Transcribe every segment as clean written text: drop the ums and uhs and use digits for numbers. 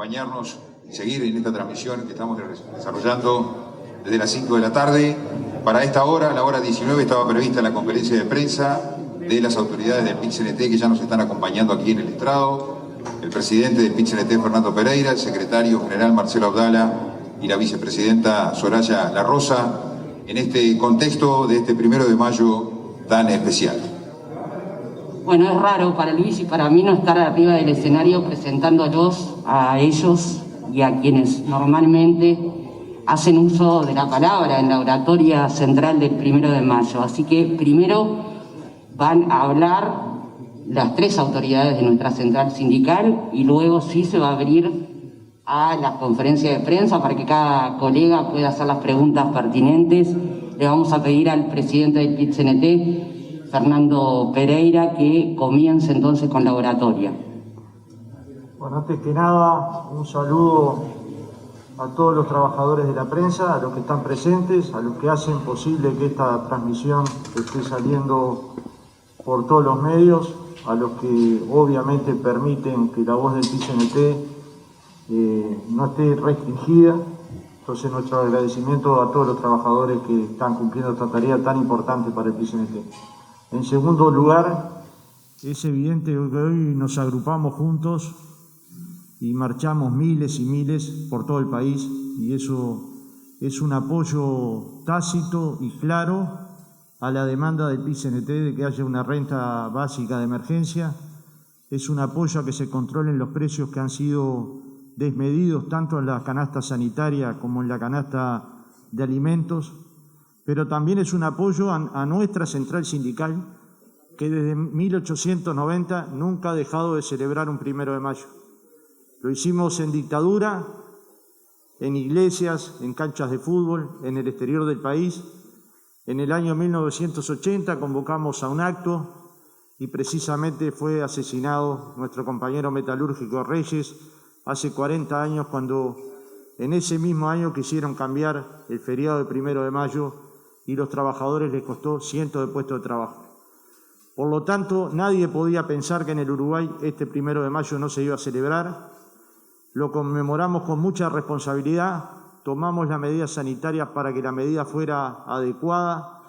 acompañarnos y seguir en esta transmisión que estamos desarrollando desde las 5 de la tarde. Para esta hora, a la hora 19, estaba prevista la conferencia de prensa de las autoridades del PIT-CNT que ya nos están acompañando aquí en el estrado, el presidente del PIT-CNT, Fernando Pereira, el secretario general, Marcelo Abdala, y la vicepresidenta, Soraya La Rosa, en este contexto de este 1 de mayo tan especial. Bueno, es raro para Luis y para mí no estar arriba del escenario presentándolos a ellos y a quienes normalmente hacen uso de la palabra en la oratoria central del 1 de mayo. Así que primero van a hablar las tres autoridades de nuestra central sindical y luego sí se va a abrir a la conferencia de prensa para que cada colega pueda hacer las preguntas pertinentes. Le vamos a pedir al presidente del PIT-CNT, Fernando Pereira, que comience entonces con la oratoria. Bueno, antes que nada, un saludo a todos los trabajadores de la prensa, a los que están presentes, a los que hacen posible que esta transmisión esté saliendo por todos los medios, a los que obviamente permiten que la voz del PIT-CNT no esté restringida. Entonces, nuestro agradecimiento a todos los trabajadores que están cumpliendo esta tarea tan importante para el PIT-CNT. En segundo lugar, es evidente que hoy nos agrupamos juntos y marchamos miles y miles por todo el país, y eso es un apoyo tácito y claro a la demanda del PIT-CNT de que haya una renta básica de emergencia. Es un apoyo a que se controlen los precios que han sido desmedidos tanto en la canasta sanitaria como en la canasta de alimentos, pero también es un apoyo a nuestra central sindical, que desde 1890 nunca ha dejado de celebrar un 1 de mayo. Lo hicimos en dictadura, en iglesias, en canchas de fútbol, en el exterior del país. En el año 1980 convocamos a un acto y precisamente fue asesinado nuestro compañero metalúrgico Reyes hace 40 años, cuando en ese mismo año quisieron cambiar el feriado del 1 de mayo y los trabajadores les costó cientos de puestos de trabajo. Por lo tanto, nadie podía pensar que en el Uruguay este 1 de mayo no se iba a celebrar. Lo conmemoramos con mucha responsabilidad, tomamos las medidas sanitarias para que la medida fuera adecuada,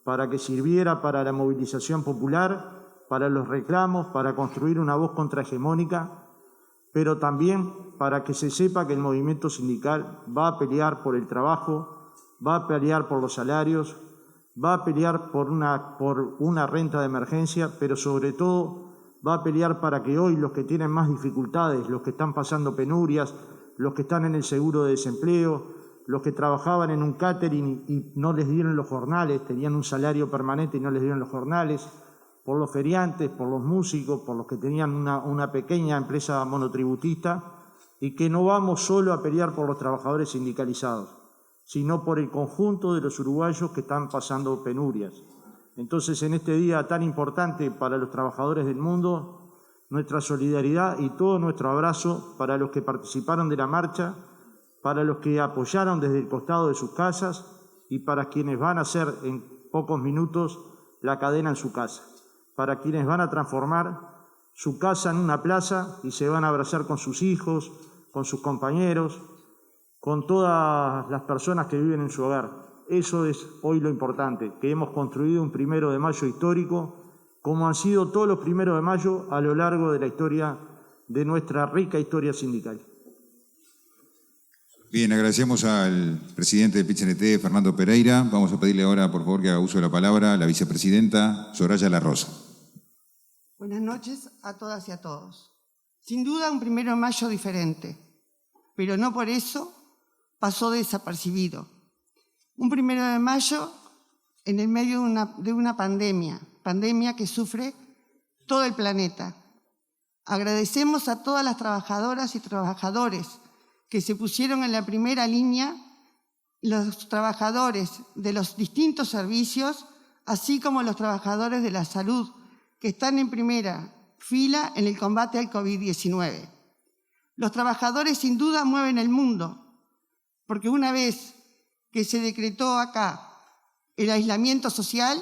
para que sirviera para la movilización popular, para los reclamos, para construir una voz contrahegemónica, pero también para que se sepa que el movimiento sindical va a pelear por el trabajo, va a pelear por los salarios, va a pelear por una renta de emergencia, pero sobre todo va a pelear para que hoy los que tienen más dificultades, los que están pasando penurias, los que están en el seguro de desempleo, los que trabajaban en un catering y no les dieron los jornales, tenían un salario permanente y no les dieron los jornales, por los feriantes, por los músicos, por los que tenían una pequeña empresa monotributista, y que no vamos solo a pelear por los trabajadores sindicalizados, sino por el conjunto de los uruguayos que están pasando penurias. Entonces, en este día tan importante para los trabajadores del mundo, nuestra solidaridad y todo nuestro abrazo para los que participaron de la marcha, para los que apoyaron desde el costado de sus casas y para quienes van a hacer en pocos minutos la cadena en su casa, para quienes van a transformar su casa en una plaza y se van a abrazar con sus hijos, con sus compañeros, con todas las personas que viven en su hogar. Eso es hoy lo importante, que hemos construido un 1 de mayo histórico, como han sido todos los 1 de mayo a lo largo de la historia, de nuestra rica historia sindical. Bien, agradecemos al presidente del PIT-CNT, Fernando Pereira. Vamos a pedirle ahora, por favor, que haga uso de la palabra a la vicepresidenta, Soraya La Rosa. Buenas noches a todas y a todos. Sin duda un 1 de mayo diferente, pero no por eso pasó desapercibido. Un 1 de mayo en el medio de una pandemia que sufre todo el planeta. Agradecemos a todas las trabajadoras y trabajadores que se pusieron en la primera línea, los trabajadores de los distintos servicios, así como los trabajadores de la salud, que están en primera fila en el combate al COVID-19. Los trabajadores sin duda mueven el mundo, porque una vez que se decretó acá el aislamiento social,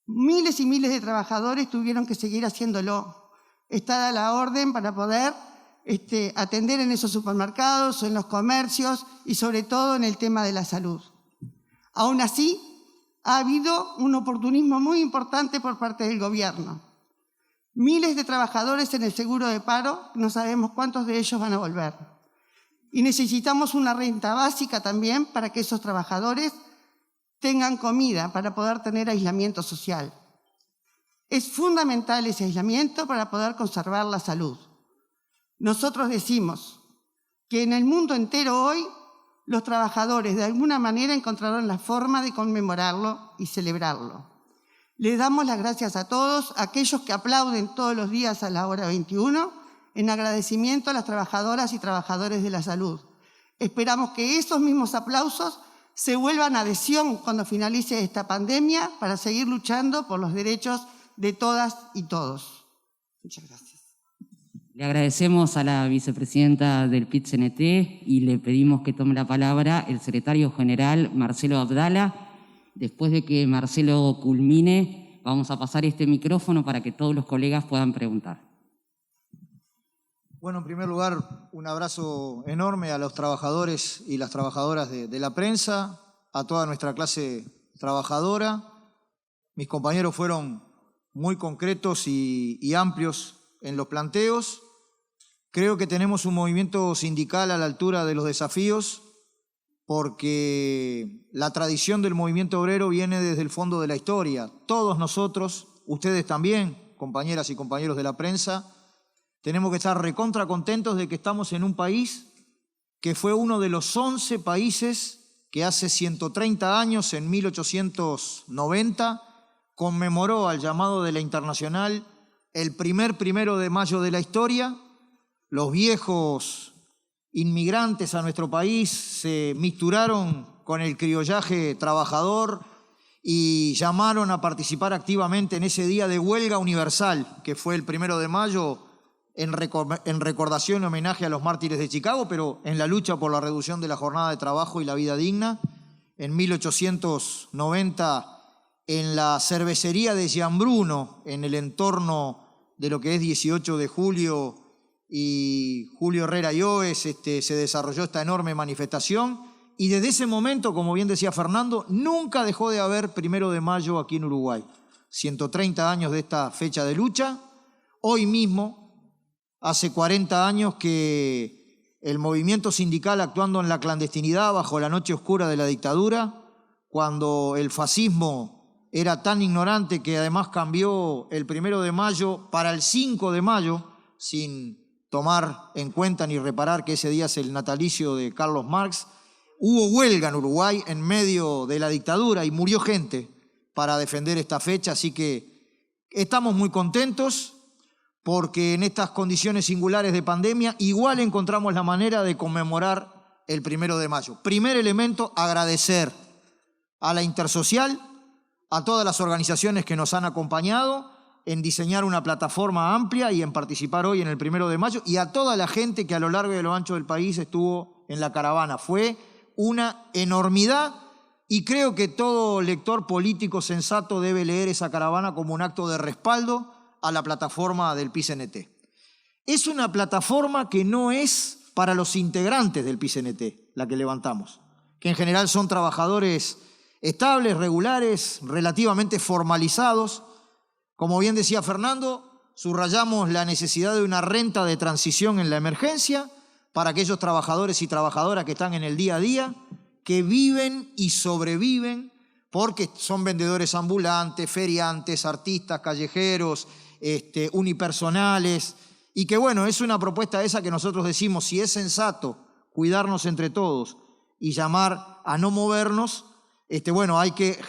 miles y miles de trabajadores tuvieron que seguir haciéndolo. Está a la orden para poder atender en esos supermercados, en los comercios y sobre todo en el tema de la salud. Aún así, ha habido un oportunismo muy importante por parte del gobierno. Miles de trabajadores en el seguro de paro, no sabemos cuántos de ellos van a volver. Y necesitamos una renta básica también para que esos trabajadores tengan comida, para poder tener aislamiento social. Es fundamental ese aislamiento para poder conservar la salud. Nosotros decimos que en el mundo entero hoy los trabajadores de alguna manera encontraron la forma de conmemorarlo y celebrarlo. Les damos las gracias a todos, a aquellos que aplauden todos los días a la hora 21, en agradecimiento a las trabajadoras y trabajadores de la salud. Esperamos que esos mismos aplausos se vuelvan adhesión cuando finalice esta pandemia para seguir luchando por los derechos de todas y todos. Muchas gracias. Le agradecemos a la vicepresidenta del PIT-CNT y le pedimos que tome la palabra el secretario general Marcelo Abdala. Después de que Marcelo culmine, vamos a pasar este micrófono para que todos los colegas puedan preguntar. Bueno, en primer lugar, un abrazo enorme a los trabajadores y las trabajadoras de la prensa, a toda nuestra clase trabajadora. Mis compañeros fueron muy concretos y amplios en los planteos. Creo que tenemos un movimiento sindical a la altura de los desafíos, porque la tradición del movimiento obrero viene desde el fondo de la historia. Todos nosotros, ustedes también, compañeras y compañeros de la prensa, tenemos que estar recontra contentos de que estamos en un país que fue uno de los 11 países que hace 130 años, en 1890, conmemoró al llamado de la Internacional el primer 1 de mayo de la historia. Los viejos inmigrantes a nuestro país se misturaron con el criollaje trabajador y llamaron a participar activamente en ese día de huelga universal, que fue el 1 de mayo, en recordación y homenaje a los mártires de Chicago, pero en la lucha por la reducción de la jornada de trabajo y la vida digna. En 1890, en la cervecería de Gianbruno, en el entorno de lo que es 18 de julio y Julio Herrera y Oes, se desarrolló esta enorme manifestación, y desde ese momento, como bien decía Fernando, nunca dejó de haber 1 de mayo aquí en Uruguay. 130 años de esta fecha de lucha. Hoy mismo, hace 40 años que el movimiento sindical, actuando en la clandestinidad bajo la noche oscura de la dictadura, cuando el fascismo era tan ignorante que además cambió el 1 de mayo para el 5 de mayo, sin tomar en cuenta ni reparar que ese día es el natalicio de Carlos Marx, hubo huelga en Uruguay en medio de la dictadura y murió gente para defender esta fecha, así que estamos muy contentos, porque en estas condiciones singulares de pandemia igual encontramos la manera de conmemorar el 1 de mayo. Primer elemento, agradecer a la Intersocial, a todas las organizaciones que nos han acompañado en diseñar una plataforma amplia y en participar hoy en el 1 de mayo, y a toda la gente que a lo largo y a lo ancho del país estuvo en la caravana. Fue una enormidad, y creo que todo lector político sensato debe leer esa caravana como un acto de respaldo a la plataforma del PIT-CNT. Es una plataforma que no es para los integrantes del PIT-CNT, la que levantamos, que en general son trabajadores estables, regulares, relativamente formalizados. Como bien decía Fernando, subrayamos la necesidad de una renta de transición en la emergencia para aquellos trabajadores y trabajadoras que están en el día a día, que viven y sobreviven porque son vendedores ambulantes, feriantes, artistas, callejeros, unipersonales, y que bueno, es una propuesta esa que nosotros decimos, si es sensato cuidarnos entre todos y llamar a no movernos, bueno, hay que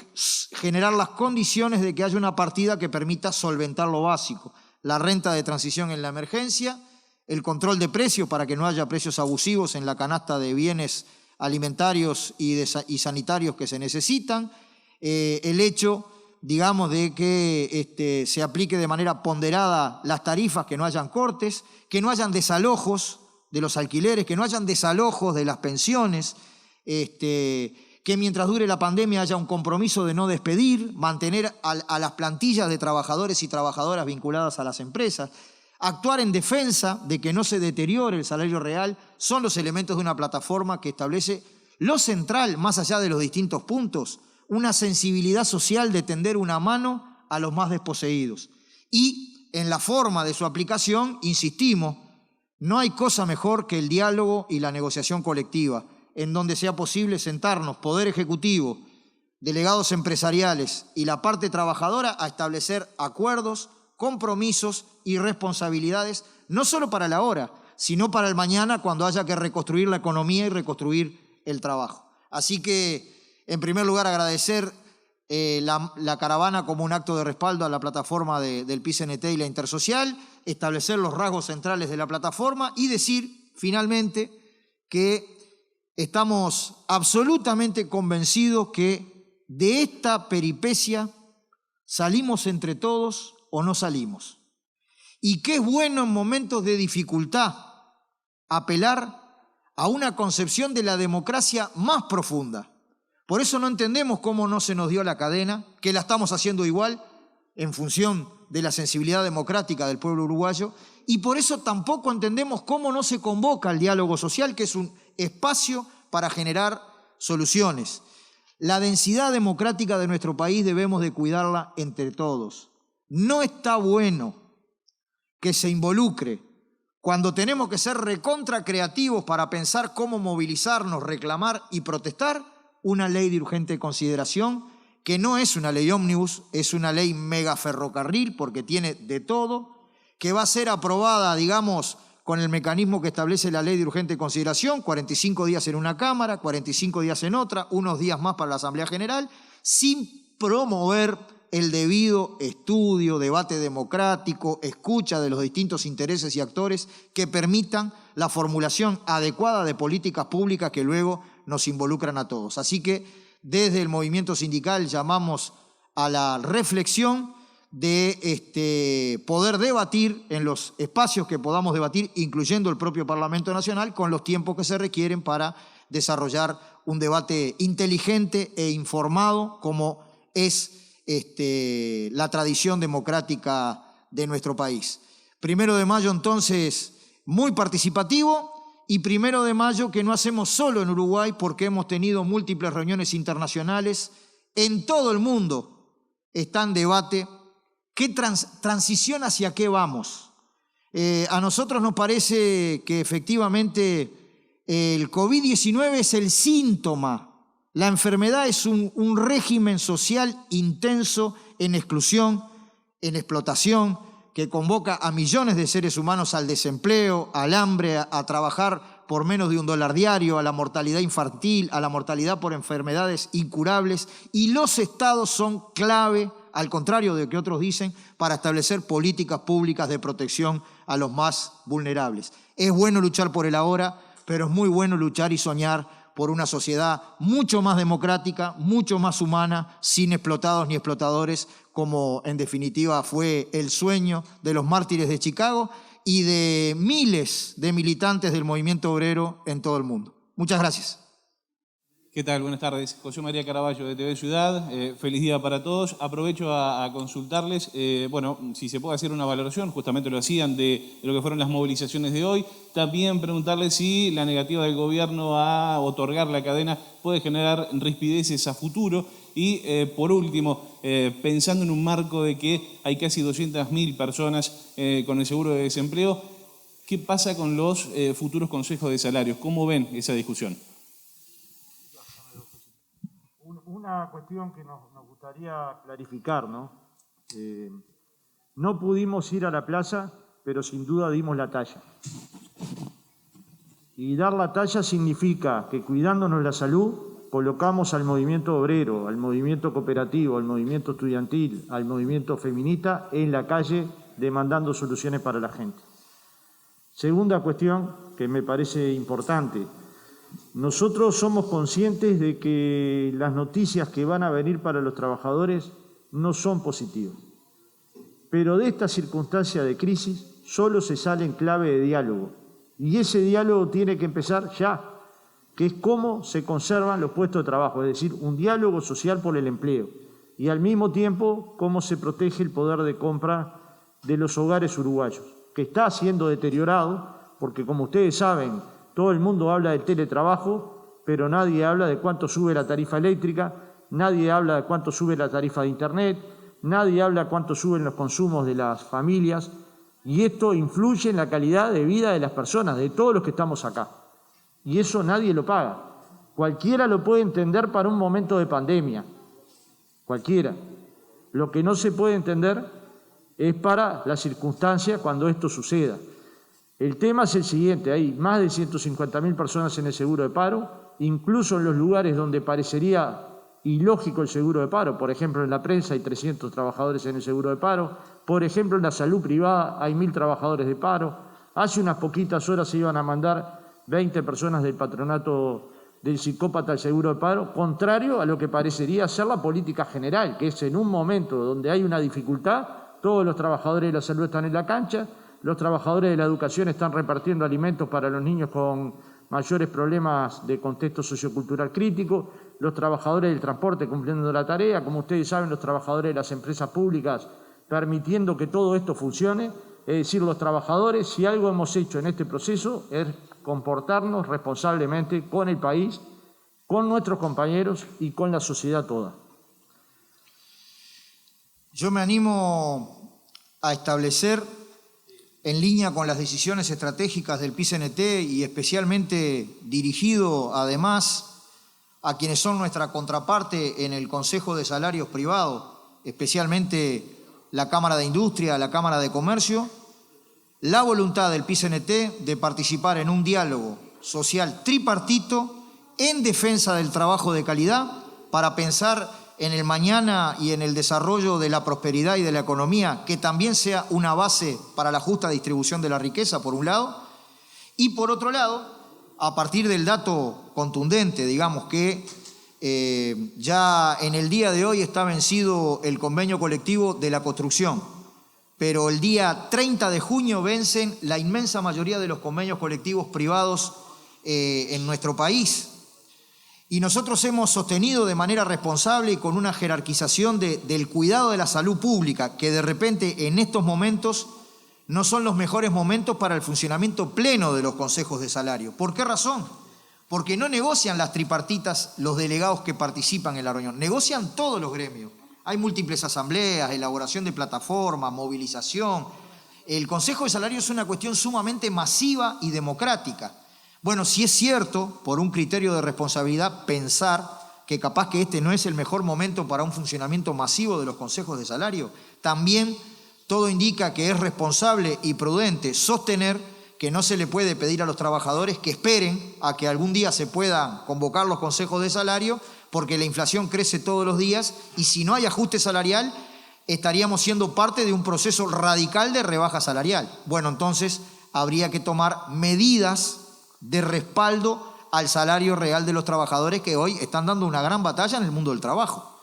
generar las condiciones de que haya una partida que permita solventar lo básico, la renta de transición en la emergencia, el control de precios para que no haya precios abusivos en la canasta de bienes alimentarios y sanitarios que se necesitan, el hecho, digamos, de que se aplique de manera ponderada las tarifas, que no hayan cortes, que no hayan desalojos de los alquileres, que no hayan desalojos de las pensiones, que mientras dure la pandemia haya un compromiso de no despedir, mantener a las plantillas de trabajadores y trabajadoras vinculadas a las empresas. actuar en defensa de que no se deteriore el salario real, son los elementos de una plataforma que establece lo central, más allá de los distintos puntos, una sensibilidad social de tender una mano a los más desposeídos. Y en la forma de su aplicación, insistimos, no hay cosa mejor que el diálogo y la negociación colectiva, en donde sea posible sentarnos, Poder Ejecutivo, delegados empresariales y la parte trabajadora a establecer acuerdos, compromisos y responsabilidades, no solo para la hora, sino para el mañana cuando haya que reconstruir la economía y reconstruir el trabajo. Así que, en primer lugar, agradecer la caravana como un acto de respaldo a la plataforma del PIT-CNT y la Intersocial, establecer los rasgos centrales de la plataforma y decir, finalmente, que estamos absolutamente convencidos que de esta peripecia salimos entre todos o no salimos. Y que es bueno en momentos de dificultad apelar a una concepción de la democracia más profunda. Por eso no entendemos cómo no se nos dio la cadena, que la estamos haciendo igual en función de la sensibilidad democrática del pueblo uruguayo, y por eso tampoco entendemos cómo no se convoca al diálogo social, que es un espacio para generar soluciones. La densidad democrática de nuestro país debemos de cuidarla entre todos. No está bueno que se involucre cuando tenemos que ser recontra creativos para pensar cómo movilizarnos, reclamar y protestar, una ley de urgente consideración, que no es una ley ómnibus, es una ley mega ferrocarril, porque tiene de todo, que va a ser aprobada, digamos, con el mecanismo que establece la ley de urgente consideración, 45 días en una Cámara, 45 días en otra, unos días más para la Asamblea General, sin promover el debido estudio, debate democrático, escucha de los distintos intereses y actores que permitan la formulación adecuada de políticas públicas que luego nos involucran a todos. Así que desde el movimiento sindical llamamos a la reflexión de poder debatir en los espacios que podamos debatir, incluyendo el propio Parlamento Nacional, con los tiempos que se requieren para desarrollar un debate inteligente e informado, como es la tradición democrática de nuestro país. 1 de mayo, entonces, muy participativo, y 1 de mayo que no hacemos solo en Uruguay, porque hemos tenido múltiples reuniones internacionales. En todo el mundo está en debate qué transición hacia qué vamos. A nosotros nos parece que efectivamente el COVID-19 es el síntoma. La enfermedad es un régimen social intenso en exclusión, en explotación, que convoca a millones de seres humanos al desempleo, al hambre, a trabajar por menos de $1 diario, a la mortalidad infantil, a la mortalidad por enfermedades incurables. Y los estados son clave, al contrario de lo que otros dicen, para establecer políticas públicas de protección a los más vulnerables. Es bueno luchar por el ahora, pero es muy bueno luchar y soñar por una sociedad mucho más democrática, mucho más humana, sin explotados ni explotadores, como en definitiva fue el sueño de los mártires de Chicago y de miles de militantes del movimiento obrero en todo el mundo. Muchas gracias. ¿Qué tal? Buenas tardes. José María Caraballo de TV Ciudad. Feliz día para todos. Aprovecho a consultarles, si se puede hacer una valoración, justamente lo hacían, de lo que fueron las movilizaciones de hoy. También preguntarles si la negativa del gobierno a otorgar la cadena puede generar rispideces a futuro. Y por último, pensando en un marco de que hay casi 200.000 personas con el seguro de desempleo, ¿qué pasa con los futuros consejos de salarios? ¿Cómo ven esa discusión? Una cuestión que nos gustaría clarificar, ¿no? No pudimos ir a la plaza, pero sin duda dimos la talla. Y dar la talla significa que cuidándonos la salud, colocamos al movimiento obrero, al movimiento cooperativo, al movimiento estudiantil, al movimiento feminista en la calle demandando soluciones para la gente. Segunda cuestión que me parece importante. Nosotros somos conscientes de que las noticias que van a venir para los trabajadores no son positivas. Pero de esta circunstancia de crisis solo se sale en clave de diálogo. Y ese diálogo tiene que empezar ya, que es cómo se conservan los puestos de trabajo, es decir, un diálogo social por el empleo. Y al mismo tiempo, cómo se protege el poder de compra de los hogares uruguayos. que está siendo deteriorado, porque como ustedes saben, todo el mundo habla del teletrabajo, pero nadie habla de cuánto sube la tarifa eléctrica, nadie habla de cuánto sube la tarifa de internet, nadie habla de cuánto suben los consumos de las familias, y esto influye en la calidad de vida de las personas, de todos los que estamos acá. Y eso nadie lo paga. Cualquiera lo puede entender para un momento de pandemia, cualquiera. Lo que no se puede entender es para la circunstancia cuando esto suceda. El tema es el siguiente: hay más de 150.000 personas en el seguro de paro, incluso en los lugares donde parecería ilógico el seguro de paro. Por ejemplo, en la prensa hay 300 trabajadores en el seguro de paro. Por ejemplo, en la salud privada hay 1.000 trabajadores de paro. Hace unas poquitas horas se iban a mandar 20 personas del patronato del psicópata al seguro de paro, contrario a lo que parecería ser la política general, que es en un momento donde hay una dificultad, todos los trabajadores de la salud están en la cancha, los trabajadores de la educación están repartiendo alimentos para los niños con mayores problemas de contexto sociocultural crítico, los trabajadores del transporte cumpliendo la tarea, como ustedes saben, los trabajadores de las empresas públicas permitiendo que todo esto funcione. Es decir, los trabajadores, si algo hemos hecho en este proceso, es comportarnos responsablemente con el país, con nuestros compañeros y con la sociedad toda. Yo me animo a establecer, en línea con las decisiones estratégicas del PIT-CNT y especialmente dirigido además a quienes son nuestra contraparte en el Consejo de Salarios Privados, especialmente la Cámara de Industria, la Cámara de Comercio, la voluntad del PIT-CNT de participar en un diálogo social tripartito en defensa del trabajo de calidad para pensar en el mañana y en el desarrollo de la prosperidad y de la economía, que también sea una base para la justa distribución de la riqueza, por un lado, y por otro lado, a partir del dato contundente, digamos que ya en el día de hoy está vencido el convenio colectivo de la construcción, pero el día 30 de junio vencen la inmensa mayoría de los convenios colectivos privados en nuestro país. Y nosotros hemos sostenido de manera responsable y con una jerarquización del cuidado de la salud pública, que de repente en estos momentos no son los mejores momentos para el funcionamiento pleno de los consejos de salario. ¿Por qué razón? Porque no negocian las tripartitas los delegados que participan en la reunión, negocian todos los gremios. Hay múltiples asambleas, elaboración de plataformas, movilización. El Consejo de Salario es una cuestión sumamente masiva y democrática. Bueno, si es cierto, por un criterio de responsabilidad, pensar que capaz que este no es el mejor momento para un funcionamiento masivo de los consejos de salario, también todo indica que es responsable y prudente sostener que no se le puede pedir a los trabajadores que esperen a que algún día se puedan convocar los consejos de salario, porque la inflación crece todos los días y si no hay ajuste salarial, estaríamos siendo parte de un proceso radical de rebaja salarial. Bueno, entonces habría que tomar medidas de respaldo al salario real de los trabajadores que hoy están dando una gran batalla en el mundo del trabajo.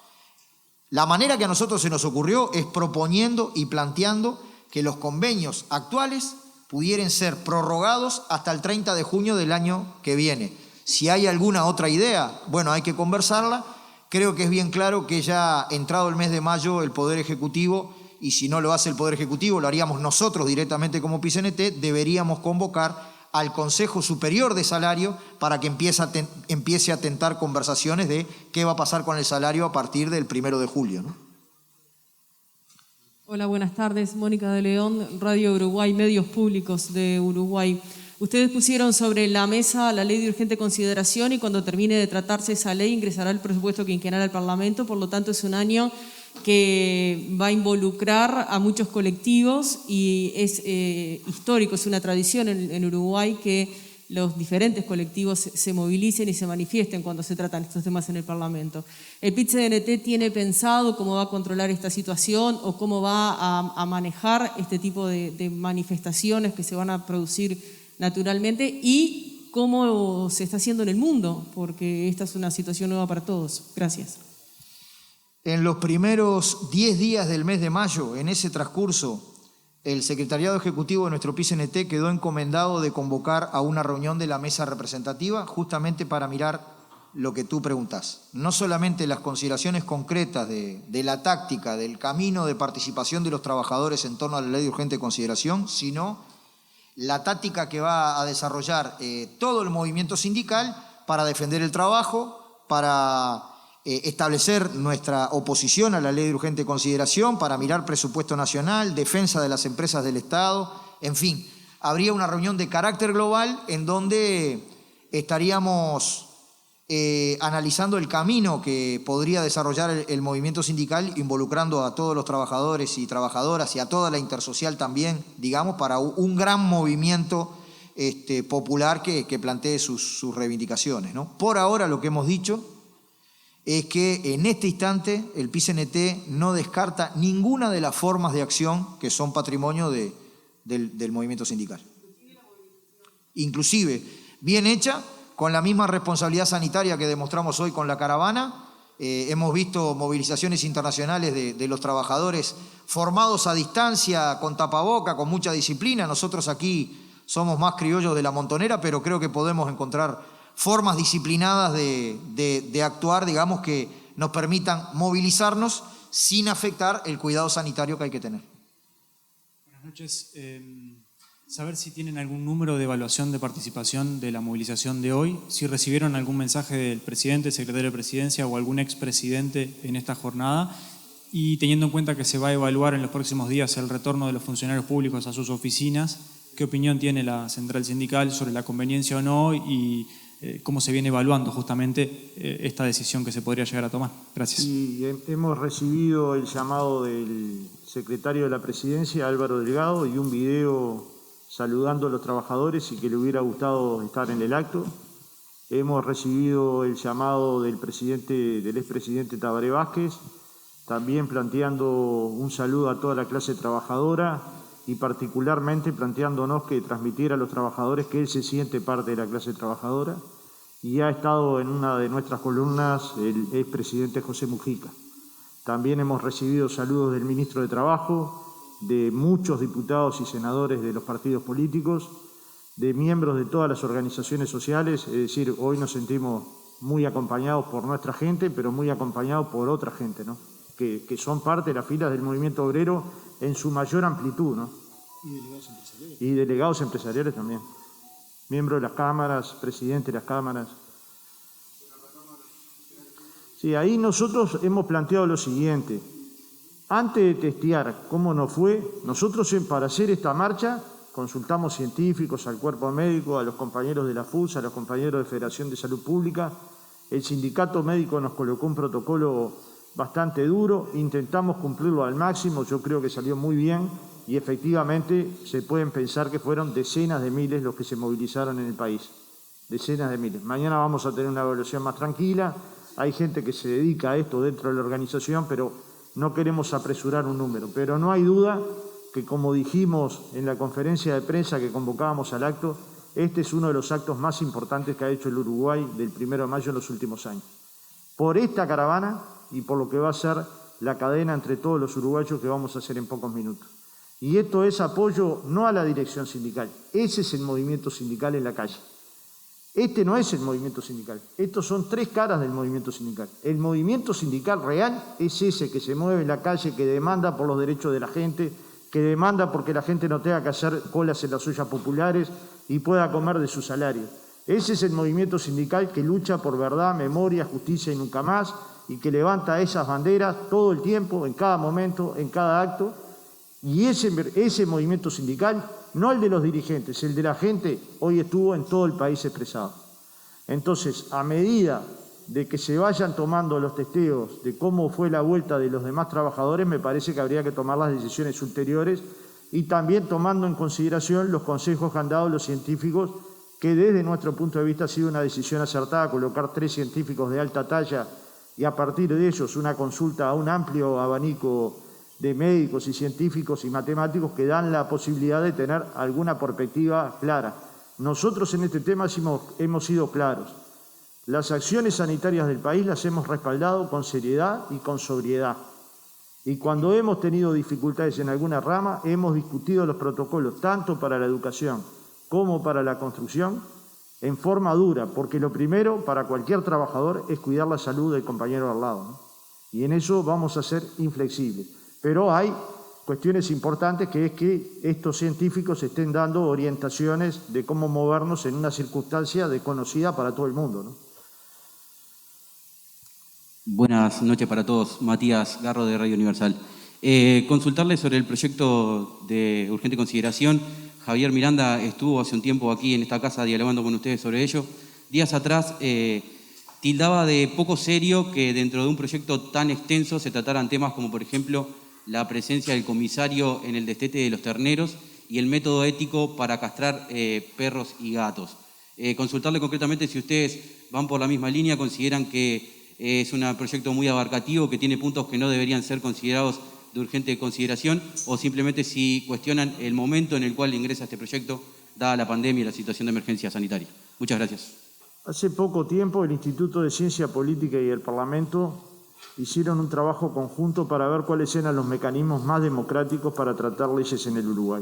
La manera que a nosotros se nos ocurrió es proponiendo y planteando que los convenios actuales pudieran ser prorrogados hasta el 30 de junio del año que viene. Si hay alguna otra idea, bueno, hay que conversarla. Creo que es bien claro que ya entrado el mes de mayo el Poder Ejecutivo, y si no lo hace el Poder Ejecutivo, lo haríamos nosotros directamente como PIT-CNT, deberíamos convocar al Consejo Superior de Salario para que empiece a tentar conversaciones de qué va a pasar con el salario a partir del 1 de julio, ¿no? Hola, buenas tardes. Mónica de León, Radio Uruguay, Medios Públicos de Uruguay. Ustedes pusieron sobre la mesa la ley de urgente consideración y cuando termine de tratarse esa ley ingresará el presupuesto quinquenal al Parlamento, por lo tanto es un año que va a involucrar a muchos colectivos y es histórico, es una tradición en Uruguay que los diferentes colectivos se movilicen y se manifiesten cuando se tratan estos temas en el Parlamento. ¿El PIT-CNT tiene pensado cómo va a controlar esta situación o cómo va a manejar este tipo de manifestaciones que se van a producir naturalmente y cómo se está haciendo en el mundo? Porque esta es una situación nueva para todos. Gracias. En los primeros 10 días del mes de mayo, en ese transcurso, el Secretariado Ejecutivo de nuestro PIT-CNT quedó encomendado de convocar a una reunión de la mesa representativa justamente para mirar lo que tú preguntás. No solamente las consideraciones concretas de la táctica, del camino de participación de los trabajadores en torno a la ley de urgente consideración, sino la táctica que va a desarrollar todo el movimiento sindical para defender el trabajo, para establecer nuestra oposición a la ley de urgente consideración, para mirar presupuesto nacional, defensa de las empresas del Estado, en fin. Habría una reunión de carácter global en donde estaríamos analizando el camino que podría desarrollar el movimiento sindical, involucrando a todos los trabajadores y trabajadoras y a toda la intersocial también, digamos, para un gran movimiento popular que plantee sus reivindicaciones, ¿no? Por ahora lo que hemos dicho es que en este instante el PIT-CNT no descarta ninguna de las formas de acción que son patrimonio del movimiento sindical. Inclusive, bien hecha, con la misma responsabilidad sanitaria que demostramos hoy con la caravana. Hemos visto movilizaciones internacionales de los trabajadores formados a distancia, con tapaboca, con mucha disciplina. Nosotros aquí somos más criollos de la montonera, pero creo que podemos encontrar formas disciplinadas de actuar, digamos, que nos permitan movilizarnos sin afectar el cuidado sanitario que hay que tener. Buenas noches. Saber si tienen algún número de evaluación de participación de la movilización de hoy, si recibieron algún mensaje del presidente, secretario de Presidencia o algún expresidente en esta jornada, y teniendo en cuenta que se va a evaluar en los próximos días el retorno de los funcionarios públicos a sus oficinas, ¿qué opinión tiene la central sindical sobre la conveniencia o no y cómo se viene evaluando justamente esta decisión que se podría llegar a tomar? Gracias. Y hemos recibido el llamado del secretario de la Presidencia, Álvaro Delgado, y un video saludando a los trabajadores y que le hubiera gustado estar en el acto. Hemos recibido el llamado del expresidente Tabaré Vázquez, también planteando un saludo a toda la clase trabajadora y particularmente planteándonos que transmitiera a los trabajadores que él se siente parte de la clase trabajadora. Y ha estado en una de nuestras columnas el expresidente José Mujica. También hemos recibido saludos del ministro de Trabajo, de muchos diputados y senadores de los partidos políticos, de miembros de todas las organizaciones sociales. Es decir, hoy nos sentimos muy acompañados por nuestra gente, pero muy acompañados por otra gente, ¿no? Que son parte de las filas del movimiento obrero en su mayor amplitud, ¿no? ¿Y delegados empresariales? Y delegados empresariales también. Miembros de las cámaras, presidente de las cámaras. Sí, ahí nosotros hemos planteado lo siguiente. Antes de testear cómo nos fue, nosotros para hacer esta marcha consultamos científicos, al cuerpo médico, a los compañeros de la FUS, a los compañeros de Federación de Salud Pública. El sindicato médico nos colocó un protocolo bastante duro, intentamos cumplirlo al máximo, yo creo que salió muy bien y efectivamente se pueden pensar que fueron decenas de miles los que se movilizaron en el país. Decenas de miles. Mañana vamos a tener una evaluación más tranquila, hay gente que se dedica a esto dentro de la organización, pero no queremos apresurar un número, pero no hay duda que, como dijimos en la conferencia de prensa que convocábamos al acto, este es uno de los actos más importantes que ha hecho el Uruguay del 1 de mayo en los últimos años. Por esta caravana y por lo que va a ser la cadena entre todos los uruguayos que vamos a hacer en pocos minutos. Y esto es apoyo no a la dirección sindical, ese es el movimiento sindical en la calle. Este no es el movimiento sindical, estos son tres caras del movimiento sindical. El movimiento sindical real es ese que se mueve en la calle, que demanda por los derechos de la gente, que demanda porque la gente no tenga que hacer colas en las ollas populares y pueda comer de su salario. Ese es el movimiento sindical que lucha por verdad, memoria, justicia y nunca más, y que levanta esas banderas todo el tiempo, en cada momento, en cada acto. Y ese movimiento sindical, no el de los dirigentes, el de la gente, hoy estuvo en todo el país expresado. Entonces, a medida de que se vayan tomando los testeos de cómo fue la vuelta de los demás trabajadores, me parece que habría que tomar las decisiones ulteriores y también tomando en consideración los consejos que han dado los científicos, que desde nuestro punto de vista ha sido una decisión acertada colocar 3 científicos de alta talla y a partir de ellos una consulta a un amplio abanico de médicos y científicos y matemáticos que dan la posibilidad de tener alguna perspectiva clara. Nosotros en este tema hemos sido claros. Las acciones sanitarias del país las hemos respaldado con seriedad y con sobriedad. Y cuando hemos tenido dificultades en alguna rama, hemos discutido los protocolos, tanto para la educación como para la construcción, en forma dura, porque lo primero para cualquier trabajador es cuidar la salud del compañero al lado, ¿no? Y en eso vamos a ser inflexibles. Pero hay cuestiones importantes, que es que estos científicos estén dando orientaciones de cómo movernos en una circunstancia desconocida para todo el mundo, ¿no? Buenas noches para todos. Matías Garro, de Radio Universal. Consultarles sobre el proyecto de urgente consideración. Javier Miranda estuvo hace un tiempo aquí en esta casa dialogando con ustedes sobre ello. Días atrás tildaba de poco serio que dentro de un proyecto tan extenso se trataran temas como, por ejemplo, la presencia del comisario en el destete de los terneros y el método ético para castrar perros y gatos. Consultarle concretamente si ustedes van por la misma línea, consideran que es un proyecto muy abarcativo, que tiene puntos que no deberían ser considerados de urgente consideración, o simplemente si cuestionan el momento en el cual ingresa este proyecto, dada la pandemia y la situación de emergencia sanitaria. Muchas gracias. Hace poco tiempo el Instituto de Ciencia Política y el Parlamento hicieron un trabajo conjunto para ver cuáles eran los mecanismos más democráticos para tratar leyes en el Uruguay.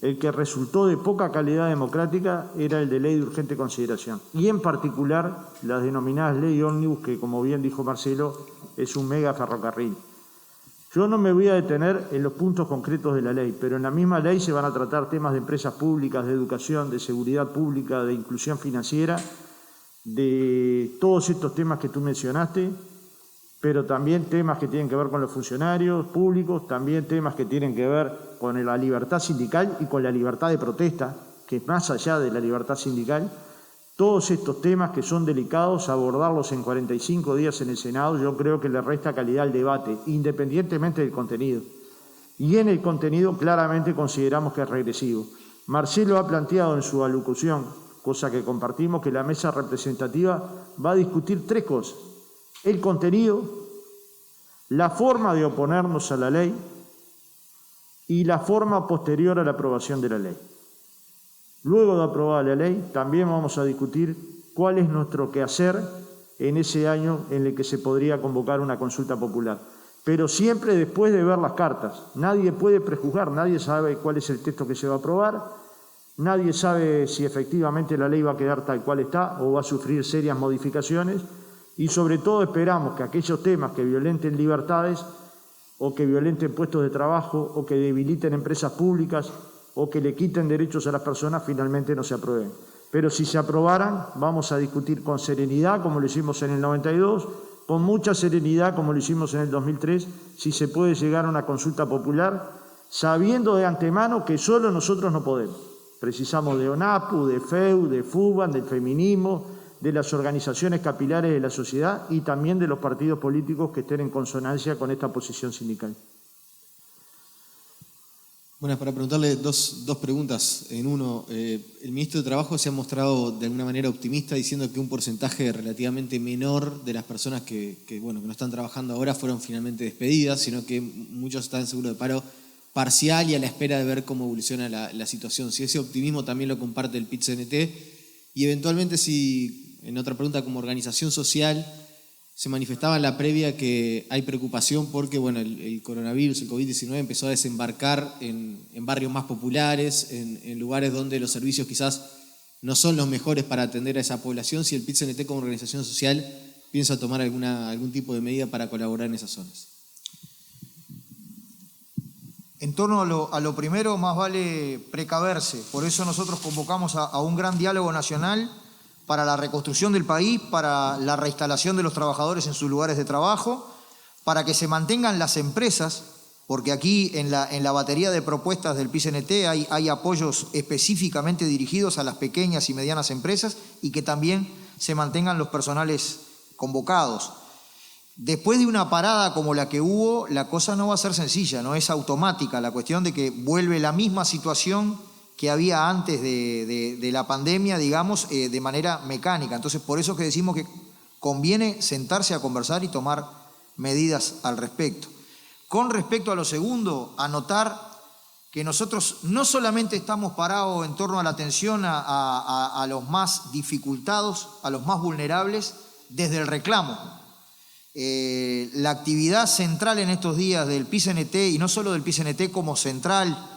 El que resultó de poca calidad democrática era el de ley de urgente consideración, y en particular las denominadas ley ómnibus, que, como bien dijo Marcelo, es un mega ferrocarril. Yo no me voy a detener en los puntos concretos de la ley, pero en la misma ley se van a tratar temas de empresas públicas, de educación, de seguridad pública, de inclusión financiera, de todos estos temas que tú mencionaste, pero también temas que tienen que ver con los funcionarios públicos, también temas que tienen que ver con la libertad sindical y con la libertad de protesta, que es más allá de la libertad sindical. Todos estos temas que son delicados, abordarlos en 45 días en el Senado, yo creo que le resta calidad al debate, independientemente del contenido. Y en el contenido claramente consideramos que es regresivo. Marcelo ha planteado en su alocución, cosa que compartimos, que la mesa representativa va a discutir tres cosas: el contenido, la forma de oponernos a la ley y la forma posterior a la aprobación de la ley. Luego de aprobada la ley, también vamos a discutir cuál es nuestro quehacer en ese año en el que se podría convocar una consulta popular. Pero siempre después de ver las cartas. Nadie puede prejuzgar, nadie sabe cuál es el texto que se va a aprobar, nadie sabe si efectivamente la ley va a quedar tal cual está o va a sufrir serias modificaciones, y sobre todo esperamos que aquellos temas que violenten libertades o que violenten puestos de trabajo o que debiliten empresas públicas o que le quiten derechos a las personas finalmente no se aprueben. Pero si se aprobaran, vamos a discutir con serenidad, como lo hicimos en el 92, con mucha serenidad, como lo hicimos en el 2003, si se puede llegar a una consulta popular, sabiendo de antemano que solo nosotros no podemos. Precisamos de ONAPU, de FEU, de FUBAN, del feminismo, de las organizaciones capilares de la sociedad y también de los partidos políticos que estén en consonancia con esta posición sindical. Bueno, para preguntarle dos preguntas en uno. El ministro de Trabajo se ha mostrado de alguna manera optimista, diciendo que un porcentaje relativamente menor de las personas que no están trabajando ahora fueron finalmente despedidas, sino que muchos están en seguro de paro parcial y a la espera de ver cómo evoluciona la situación. Si ese optimismo también lo comparte el PIT-CNT, y eventualmente si, en otra pregunta, como organización social, se manifestaba en la previa que hay preocupación porque el coronavirus, el COVID-19, empezó a desembarcar en barrios más populares, en lugares donde los servicios quizás no son los mejores para atender a esa población. Si el PIT-CNT como organización social piensa tomar algún tipo de medida para colaborar en esas zonas. En torno a lo primero, más vale precaverse. Por eso nosotros convocamos a un gran diálogo nacional para la reconstrucción del país, para la reinstalación de los trabajadores en sus lugares de trabajo, para que se mantengan las empresas, porque aquí en la batería de propuestas del PIT-CNT hay apoyos específicamente dirigidos a las pequeñas y medianas empresas, y que también se mantengan los personales convocados. Después de una parada como la que hubo, la cosa no va a ser sencilla, no es automática. La cuestión de que vuelve la misma situación que había antes de la pandemia, digamos, de manera mecánica. Entonces, por eso es que decimos que conviene sentarse a conversar y tomar medidas al respecto. Con respecto a lo segundo, anotar que nosotros no solamente estamos parados en torno a la atención a los más dificultados, a los más vulnerables, desde el reclamo. La actividad central en estos días del PIT-CNT, y no solo del PIT-CNT como central,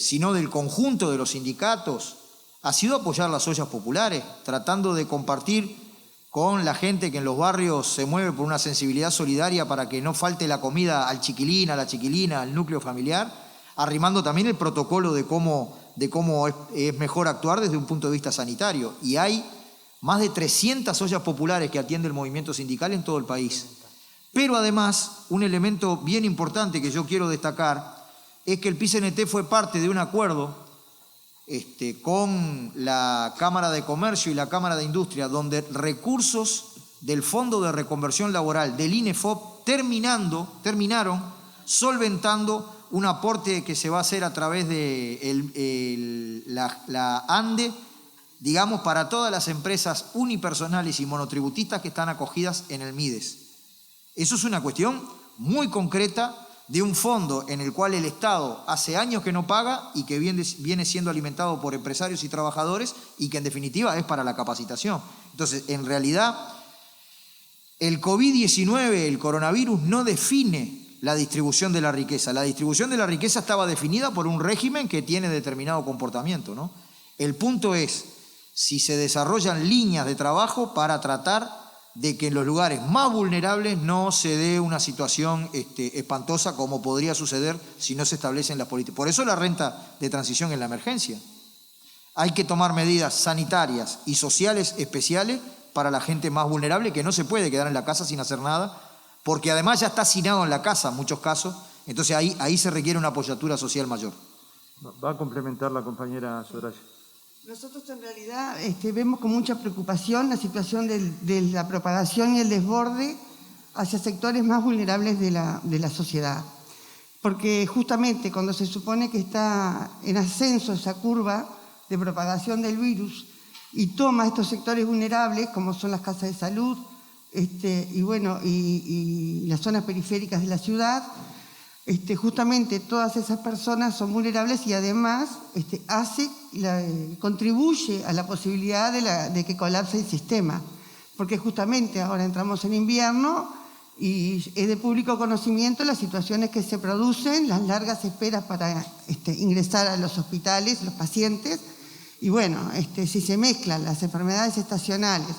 sino del conjunto de los sindicatos, ha sido apoyar las ollas populares, tratando de compartir con la gente que en los barrios se mueve por una sensibilidad solidaria para que no falte la comida al chiquilín, a la chiquilina, al núcleo familiar, arrimando también el protocolo de cómo es mejor actuar desde un punto de vista sanitario. Y hay más de 300 ollas populares que atiende el movimiento sindical en todo el país. Pero además, un elemento bien importante que yo quiero destacar es que el PIT-CNT fue parte de un acuerdo con la Cámara de Comercio y la Cámara de Industria, donde recursos del Fondo de Reconversión Laboral del INEFOP terminaron solventando un aporte que se va a hacer a través de la ANDE, digamos, para todas las empresas unipersonales y monotributistas que están acogidas en el MIDES. Eso es una cuestión muy concreta de un fondo en el cual el Estado hace años que no paga y que viene siendo alimentado por empresarios y trabajadores y que en definitiva es para la capacitación. Entonces, en realidad, el COVID-19, el coronavirus, no define la distribución de la riqueza. La distribución de la riqueza estaba definida por un régimen que tiene determinado comportamiento, ¿no? El punto es si se desarrollan líneas de trabajo para tratar de que en los lugares más vulnerables no se dé una situación espantosa como podría suceder si no se establecen las políticas. Por eso la renta de transición en la emergencia. Hay que tomar medidas sanitarias y sociales especiales para la gente más vulnerable que no se puede quedar en la casa sin hacer nada, porque además ya está hacinado en la casa en muchos casos, entonces ahí se requiere una apoyatura social mayor. Va a complementar la compañera Soraya. Nosotros en realidad vemos con mucha preocupación la situación de la propagación y el desborde hacia sectores más vulnerables de la sociedad. Porque justamente cuando se supone que está en ascenso esa curva de propagación del virus y toma estos sectores vulnerables, como son las casas de salud y las zonas periféricas de la ciudad, justamente todas esas personas son vulnerables y además contribuye a la posibilidad de que colapse el sistema. Porque justamente ahora entramos en invierno y es de público conocimiento las situaciones que se producen, las largas esperas para ingresar a los hospitales, los pacientes. Y bueno, si se mezclan las enfermedades estacionales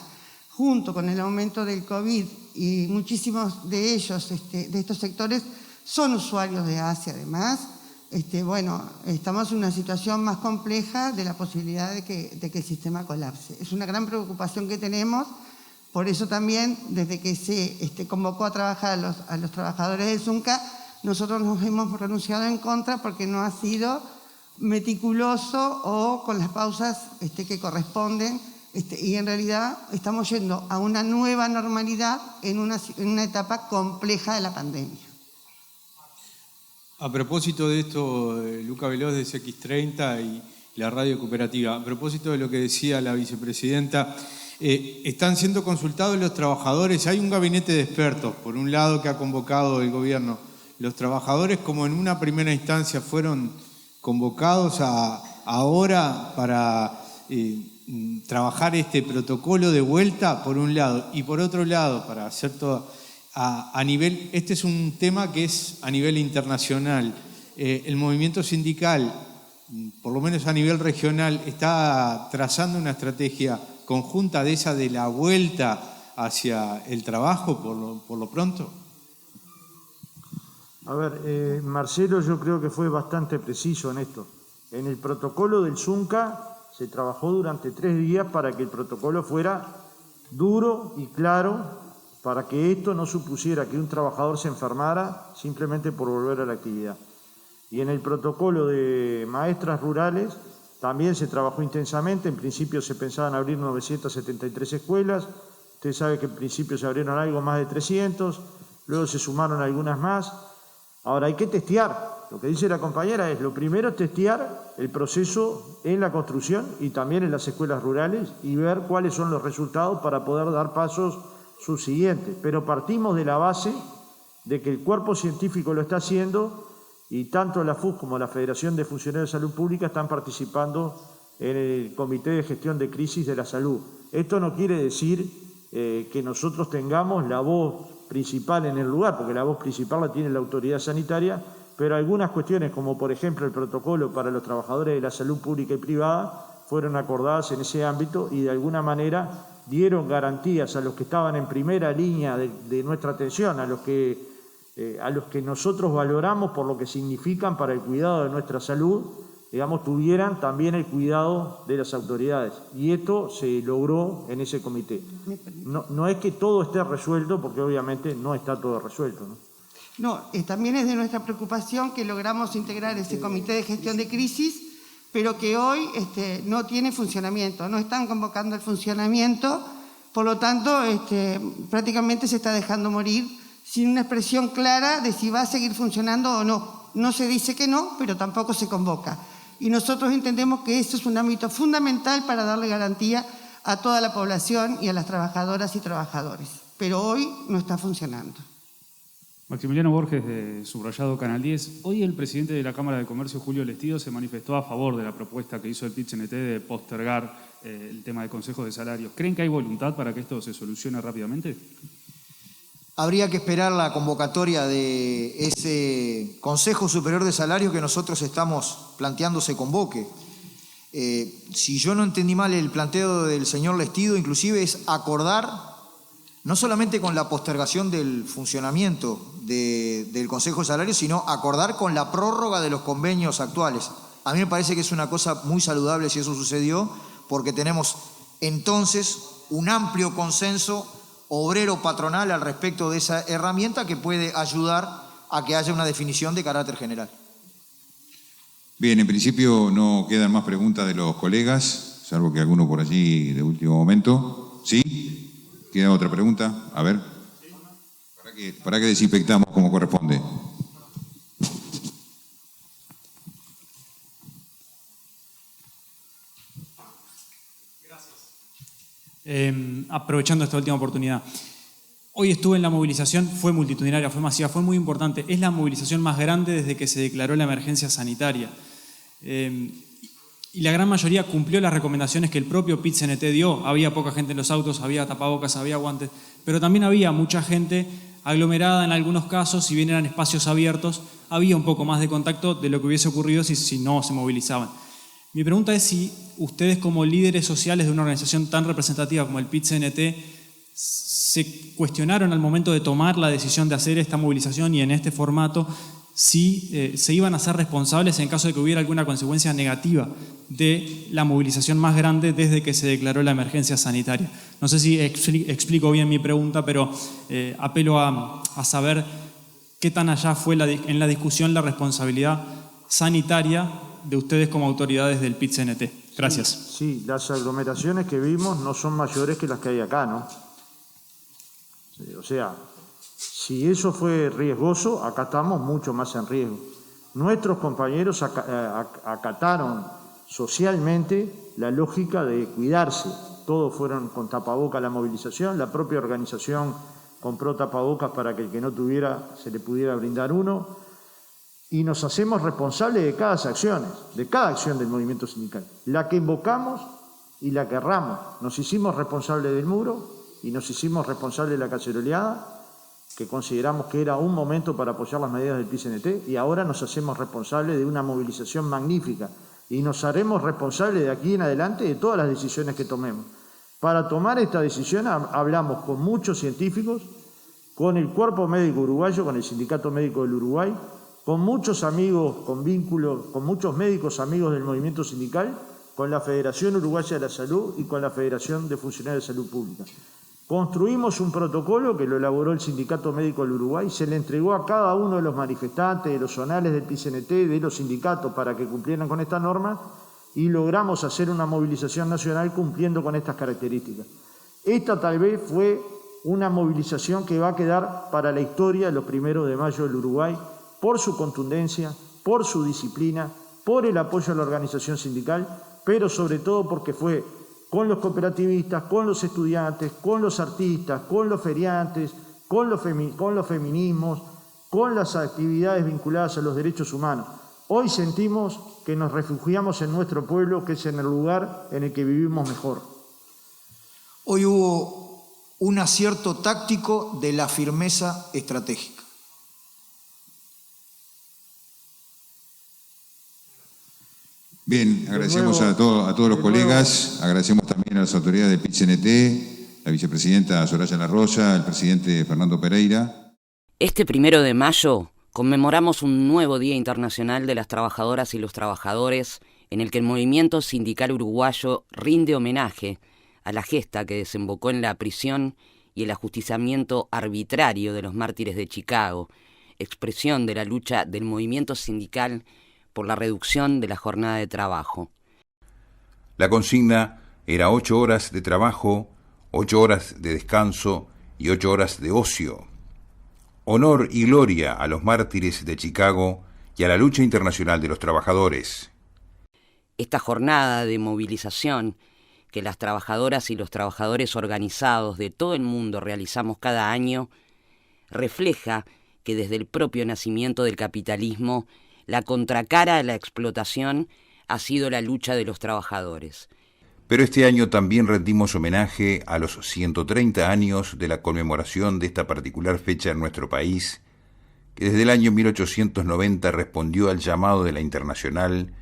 junto con el aumento del COVID y muchísimos de ellos, de estos sectores, son usuarios de ACE además, estamos en una situación más compleja de la posibilidad de que el sistema colapse. Es una gran preocupación que tenemos, por eso también desde que se convocó a trabajar a los trabajadores del ZUNCA, nosotros nos hemos pronunciado en contra porque no ha sido meticuloso o con las pausas que corresponden y en realidad estamos yendo a una nueva normalidad en una etapa compleja de la pandemia. A propósito de esto, Luca Veloz de CX30 y la radio cooperativa, a propósito de lo que decía la vicepresidenta, están siendo consultados los trabajadores, hay un gabinete de expertos, por un lado, que ha convocado el gobierno. Los trabajadores, como en una primera instancia, fueron convocados ahora para trabajar este protocolo de vuelta, por un lado, y por otro lado, para hacer todo... A nivel, este es un tema que es a nivel internacional. El movimiento sindical, por lo menos a nivel regional, está trazando una estrategia conjunta de esa de la vuelta hacia el trabajo por lo pronto. A ver, Marcelo yo creo que fue bastante preciso en esto. En el protocolo del ZUNCA se trabajó durante 3 días para que el protocolo fuera duro y claro, para que esto no supusiera que un trabajador se enfermara simplemente por volver a la actividad. Y en el protocolo de maestras rurales también se trabajó intensamente. En principio se pensaban abrir 973 escuelas. Usted sabe que en principio se abrieron algo más de 300, luego se sumaron algunas más. Ahora hay que testear. Lo que dice la compañera es, lo primero es testear el proceso en la construcción y también en las escuelas rurales y ver cuáles son los resultados para poder dar pasos subsiguientes, pero partimos de la base de que el cuerpo científico lo está haciendo y tanto la FUS como la Federación de Funcionarios de Salud Pública están participando en el Comité de Gestión de Crisis de la Salud. Esto no quiere decir que nosotros tengamos la voz principal en el lugar, porque la voz principal la tiene la autoridad sanitaria, pero algunas cuestiones, como por ejemplo el protocolo para los trabajadores de la salud pública y privada, fueron acordadas en ese ámbito y de alguna manera dieron garantías a los que estaban en primera línea de nuestra atención, a los que nosotros valoramos por lo que significan para el cuidado de nuestra salud, digamos, tuvieran también el cuidado de las autoridades. Y esto se logró en ese comité. No es que todo esté resuelto, porque obviamente no está todo resuelto, ¿no? No, también es de nuestra preocupación que logramos integrar ese comité de gestión de crisis, pero que hoy no tiene funcionamiento, no están convocando el funcionamiento, por lo tanto, prácticamente se está dejando morir sin una expresión clara de si va a seguir funcionando o no. No se dice que no, pero tampoco se convoca. Y nosotros entendemos que eso es un ámbito fundamental para darle garantía a toda la población y a las trabajadoras y trabajadores. Pero hoy no está funcionando. Maximiliano Borges, de Subrayado Canal 10. Hoy el presidente de la Cámara de Comercio, Julio Lestido, se manifestó a favor de la propuesta que hizo el PIT-CNT de postergar el tema de consejos de salarios. ¿Creen que hay voluntad para que esto se solucione rápidamente? Habría que esperar la convocatoria de ese Consejo Superior de Salarios que nosotros estamos planteando se convoque. Si yo no entendí mal el planteo del señor Lestido, inclusive es acordar, no solamente con la postergación del funcionamiento del Consejo de Salarios, sino acordar con la prórroga de los convenios actuales. A mí me parece que es una cosa muy saludable si eso sucedió, porque tenemos entonces un amplio consenso obrero-patronal al respecto de esa herramienta que puede ayudar a que haya una definición de carácter general. Bien, en principio no quedan más preguntas de los colegas, salvo que alguno por allí de último momento. ¿Sí? ¿Queda otra pregunta? A ver. ¿Para que desinfectamos como corresponde? Aprovechando esta última oportunidad. Hoy estuve en la movilización, fue multitudinaria, fue masiva, fue muy importante. Es la movilización más grande desde que se declaró la emergencia sanitaria. Y la gran mayoría cumplió las recomendaciones que el propio PIT-CNT dio. Había poca gente en los autos, había tapabocas, había guantes, pero también había mucha gente aglomerada en algunos casos, si bien eran espacios abiertos, había un poco más de contacto de lo que hubiese ocurrido si no se movilizaban. Mi pregunta es si ustedes, como líderes sociales de una organización tan representativa como el PIT-CNT, se cuestionaron al momento de tomar la decisión de hacer esta movilización y en este formato, si se iban a ser responsables en caso de que hubiera alguna consecuencia negativa de la movilización más grande desde que se declaró la emergencia sanitaria. No sé si explico bien mi pregunta, pero apelo a saber qué tan allá fue en la discusión la responsabilidad sanitaria de ustedes como autoridades del PIT-CNT. Gracias. Sí, las aglomeraciones que vimos no son mayores que las que hay acá, ¿no? Sí, o sea, si eso fue riesgoso, acá estamos mucho más en riesgo. Nuestros compañeros acataron socialmente la lógica de cuidarse. Todos fueron con tapaboca a la movilización, la propia organización compró tapabocas para que el que no tuviera se le pudiera brindar uno, y nos hacemos responsables de cada acción del movimiento sindical, la que invocamos y la que erramos. Nos hicimos responsables del muro y nos hicimos responsables de la caceroleada, que consideramos que era un momento para apoyar las medidas del PIT-CNT, y ahora nos hacemos responsables de una movilización magnífica y nos haremos responsables de aquí en adelante de todas las decisiones que tomemos. Para tomar esta decisión hablamos con muchos científicos, con el Cuerpo Médico Uruguayo, con el Sindicato Médico del Uruguay, con muchos amigos, con vínculos, con muchos médicos amigos del movimiento sindical, con la Federación Uruguaya de la Salud y con la Federación de Funcionarios de Salud Pública. Construimos un protocolo que lo elaboró el Sindicato Médico del Uruguay, se le entregó a cada uno de los manifestantes, de los zonales del PIT-CNT, de los sindicatos para que cumplieran con esta norma, y logramos hacer una movilización nacional cumpliendo con estas características. Esta tal vez fue una movilización que va a quedar para la historia de los 1 de mayo del Uruguay, por su contundencia, por su disciplina, por el apoyo a la organización sindical, pero sobre todo porque fue con los cooperativistas, con los estudiantes, con los artistas, con los feriantes, con los feminismos, con las actividades vinculadas a los derechos humanos. Hoy sentimos que nos refugiamos en nuestro pueblo, que es en el lugar en el que vivimos mejor. Hoy hubo un acierto táctico de la firmeza estratégica. Bien, agradecemos a todos los colegas, agradecemos también a las autoridades del PIT-CNT, la vicepresidenta Soraya La Roya, el presidente Fernando Pereira. Este 1 de mayo conmemoramos un nuevo Día Internacional de las Trabajadoras y los Trabajadores, en el que el movimiento sindical uruguayo rinde homenaje a la gesta que desembocó en la prisión y el ajusticiamiento arbitrario de los mártires de Chicago, expresión de la lucha del movimiento sindical por la reducción de la jornada de trabajo. La consigna era 8 horas de trabajo, 8 horas de descanso y 8 horas de ocio. Honor y gloria a los mártires de Chicago y a la lucha internacional de los trabajadores. Esta jornada de movilización que las trabajadoras y los trabajadores organizados de todo el mundo realizamos cada año refleja que desde el propio nacimiento del capitalismo, la contracara a la explotación ha sido la lucha de los trabajadores. Pero este año también rendimos homenaje a los 130 años de la conmemoración de esta particular fecha en nuestro país, que desde el año 1890 respondió al llamado de la Internacional,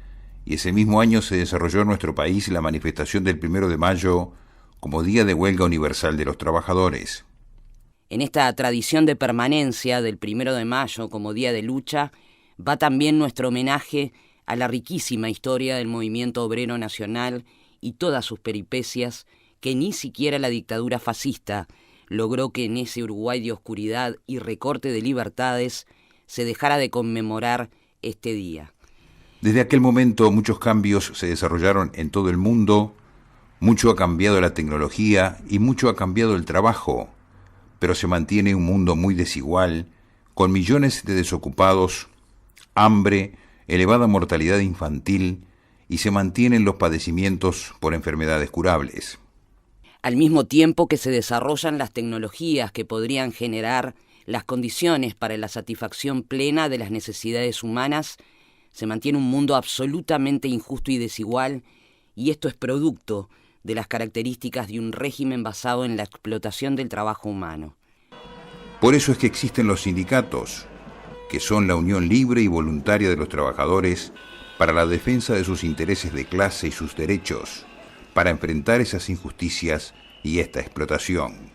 y ese mismo año se desarrolló en nuestro país la manifestación del 1 de mayo como Día de Huelga Universal de los Trabajadores. En esta tradición de permanencia del 1 de mayo como día de lucha, va también nuestro homenaje a la riquísima historia del movimiento obrero nacional y todas sus peripecias, que ni siquiera la dictadura fascista logró que en ese Uruguay de oscuridad y recorte de libertades se dejara de conmemorar este día. Desde aquel momento muchos cambios se desarrollaron en todo el mundo, mucho ha cambiado la tecnología y mucho ha cambiado el trabajo, pero se mantiene un mundo muy desigual, con millones de desocupados, hambre, elevada mortalidad infantil, y se mantienen los padecimientos por enfermedades curables. Al mismo tiempo que se desarrollan las tecnologías que podrían generar las condiciones para la satisfacción plena de las necesidades humanas, se mantiene un mundo absolutamente injusto y desigual, y esto es producto de las características de un régimen basado en la explotación del trabajo humano. Por eso es que existen los sindicatos, que son la unión libre y voluntaria de los trabajadores para la defensa de sus intereses de clase y sus derechos, para enfrentar esas injusticias y esta explotación.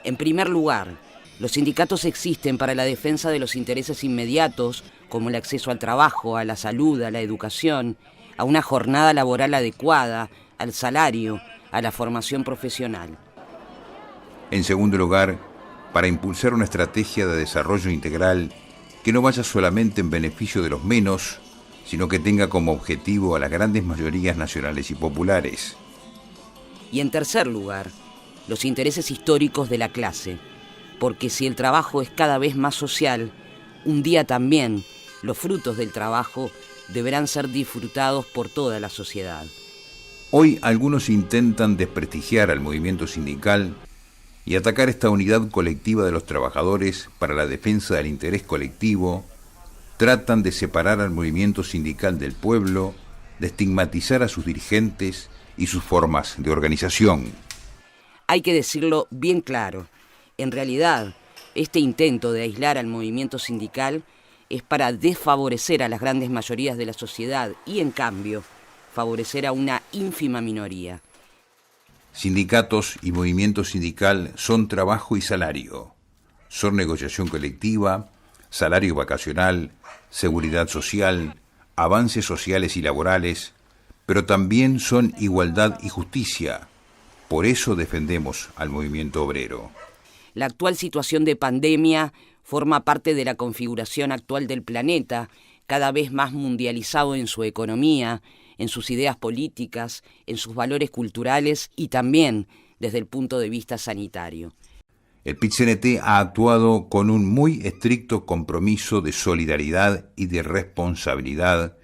En primer lugar, los sindicatos existen para la defensa de los intereses inmediatos, como el acceso al trabajo, a la salud, a la educación, a una jornada laboral adecuada, al salario, a la formación profesional. En segundo lugar, para impulsar una estrategia de desarrollo integral que no vaya solamente en beneficio de los menos, sino que tenga como objetivo a las grandes mayorías nacionales y populares. Y en tercer lugar, los intereses históricos de la clase, porque si el trabajo es cada vez más social, un día también los frutos del trabajo deberán ser disfrutados por toda la sociedad. Hoy algunos intentan desprestigiar al movimiento sindical y atacar esta unidad colectiva de los trabajadores para la defensa del interés colectivo. Tratan de separar al movimiento sindical del pueblo, de estigmatizar a sus dirigentes y sus formas de organización. Hay que decirlo bien claro. En realidad, este intento de aislar al movimiento sindical es para desfavorecer a las grandes mayorías de la sociedad y, en cambio, favorecer a una ínfima minoría. Sindicatos y movimiento sindical son trabajo y salario, son negociación colectiva, salario vacacional, seguridad social, avances sociales y laborales, pero también son igualdad y justicia. Por eso defendemos al movimiento obrero. La actual situación de pandemia forma parte de la configuración actual del planeta, cada vez más mundializado en su economía, en sus ideas políticas, en sus valores culturales y también desde el punto de vista sanitario. El PIT-CNT ha actuado con un muy estricto compromiso de solidaridad y de responsabilidad,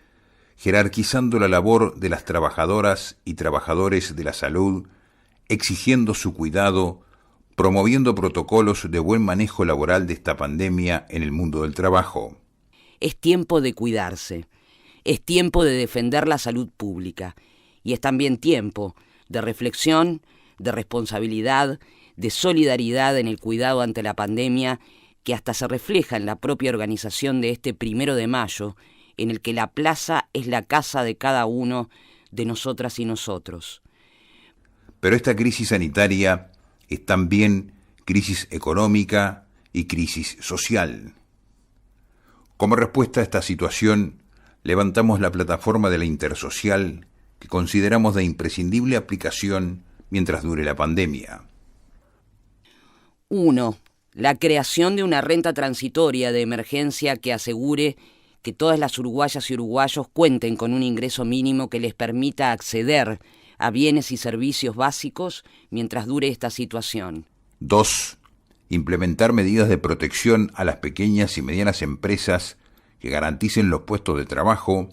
jerarquizando la labor de las trabajadoras y trabajadores de la salud, exigiendo su cuidado, promoviendo protocolos de buen manejo laboral de esta pandemia en el mundo del trabajo. Es tiempo de cuidarse, es tiempo de defender la salud pública y es también tiempo de reflexión, de responsabilidad, de solidaridad en el cuidado ante la pandemia, que hasta se refleja en la propia organización de este 1 de mayo, en el que la plaza es la casa de cada uno de nosotras y nosotros. Pero esta crisis sanitaria es también crisis económica y crisis social. Como respuesta a esta situación, levantamos la plataforma de la Intersocial que consideramos de imprescindible aplicación mientras dure la pandemia. 1. La creación de una renta transitoria de emergencia que asegure que todas las uruguayas y uruguayos cuenten con un ingreso mínimo que les permita acceder a bienes y servicios básicos mientras dure esta situación. 2. Implementar medidas de protección a las pequeñas y medianas empresas que garanticen los puestos de trabajo.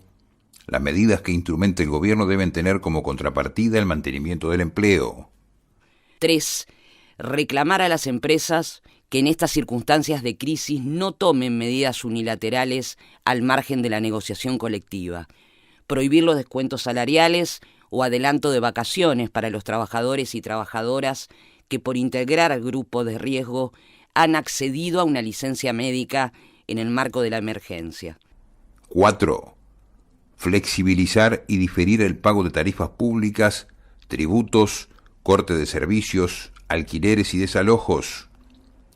Las medidas que instrumente el gobierno deben tener como contrapartida el mantenimiento del empleo. 3. Reclamar a las empresas que en estas circunstancias de crisis no tomen medidas unilaterales al margen de la negociación colectiva. Prohibir los descuentos salariales o adelanto de vacaciones para los trabajadores y trabajadoras que por integrar grupos de riesgo han accedido a una licencia médica en el marco de la emergencia. 4. Flexibilizar y diferir el pago de tarifas públicas, tributos, corte de servicios, alquileres y desalojos.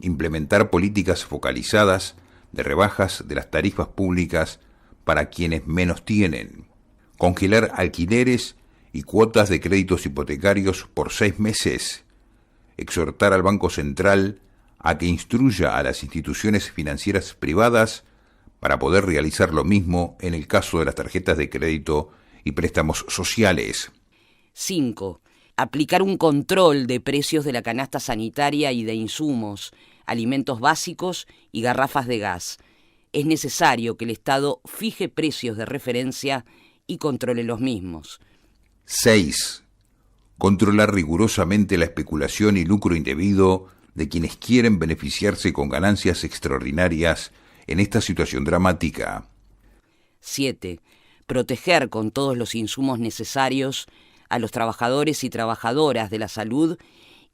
Implementar políticas focalizadas de rebajas de las tarifas públicas para quienes menos tienen. Congelar alquileres y cuotas de créditos hipotecarios por 6 meses. Exhortar al Banco Central a que instruya a las instituciones financieras privadas para poder realizar lo mismo en el caso de las tarjetas de crédito y préstamos sociales. 5. Aplicar un control de precios de la canasta sanitaria y de insumos, alimentos básicos y garrafas de gas. Es necesario que el Estado fije precios de referencia y controle los mismos. 6. Controlar rigurosamente la especulación y lucro indebido de quienes quieren beneficiarse con ganancias extraordinarias en esta situación dramática. 7. Proteger con todos los insumos necesarios a los trabajadores y trabajadoras de la salud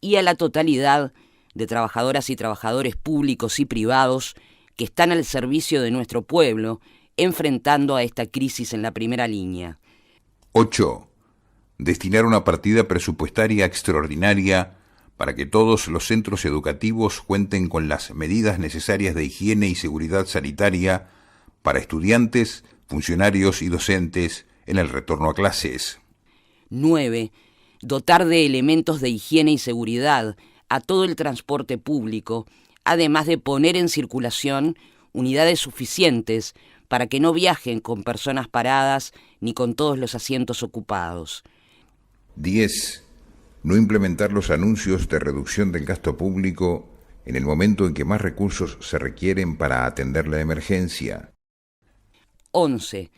y a la totalidad de trabajadoras y trabajadores públicos y privados que están al servicio de nuestro pueblo, enfrentando a esta crisis en la primera línea. 8. Destinar una partida presupuestaria extraordinaria para que todos los centros educativos cuenten con las medidas necesarias de higiene y seguridad sanitaria para estudiantes, funcionarios y docentes en el retorno a clases. 9. Dotar de elementos de higiene y seguridad a todo el transporte público, además de poner en circulación unidades suficientes para que no viajen con personas paradas ni con todos los asientos ocupados. 10. No implementar los anuncios de reducción del gasto público en el momento en que más recursos se requieren para atender la emergencia. 11.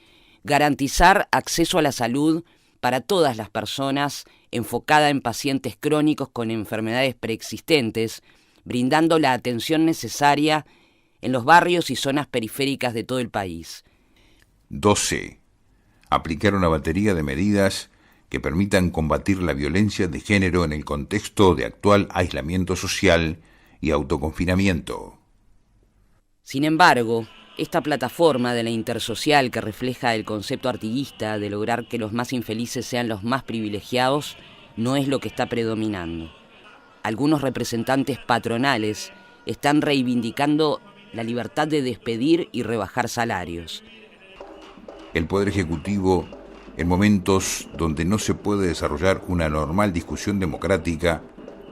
Garantizar acceso a la salud para todas las personas, enfocada en pacientes crónicos con enfermedades preexistentes, brindando la atención necesaria en los barrios y zonas periféricas de todo el país. 12. Aplicar una batería de medidas que permitan combatir la violencia de género en el contexto de actual aislamiento social y autoconfinamiento. Sin embargo, esta plataforma de la Intersocial que refleja el concepto artiguista de lograr que los más infelices sean los más privilegiados no es lo que está predominando. Algunos representantes patronales están reivindicando la libertad de despedir y rebajar salarios. El Poder Ejecutivo, en momentos donde no se puede desarrollar una normal discusión democrática,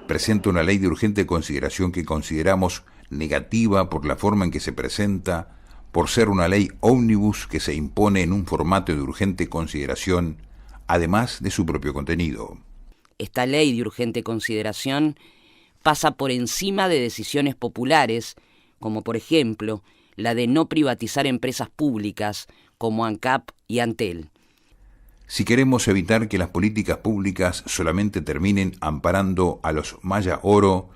presenta una ley de urgente consideración que consideramos negativa por la forma en que se presenta, por ser una ley ómnibus que se impone en un formato de urgente consideración, además de su propio contenido. Esta ley de urgente consideración pasa por encima de decisiones populares, como por ejemplo la de no privatizar empresas públicas como ANCAP y Antel. Si queremos evitar que las políticas públicas solamente terminen amparando a los Maya Oro,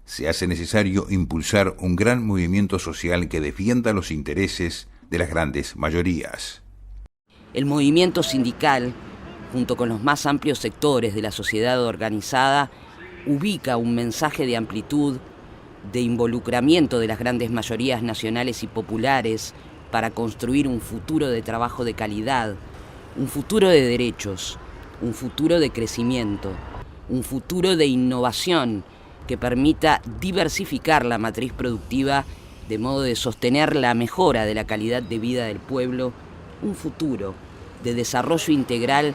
se hace necesario impulsar un gran movimiento social que defienda los intereses de las grandes mayorías. El movimiento sindical, junto con los más amplios sectores de la sociedad organizada, ubica un mensaje de amplitud, de involucramiento de las grandes mayorías nacionales y populares para construir un futuro de trabajo de calidad, un futuro de derechos, un futuro de crecimiento, un futuro de innovación que permita diversificar la matriz productiva de modo de sostener la mejora de la calidad de vida del pueblo, un futuro de desarrollo integral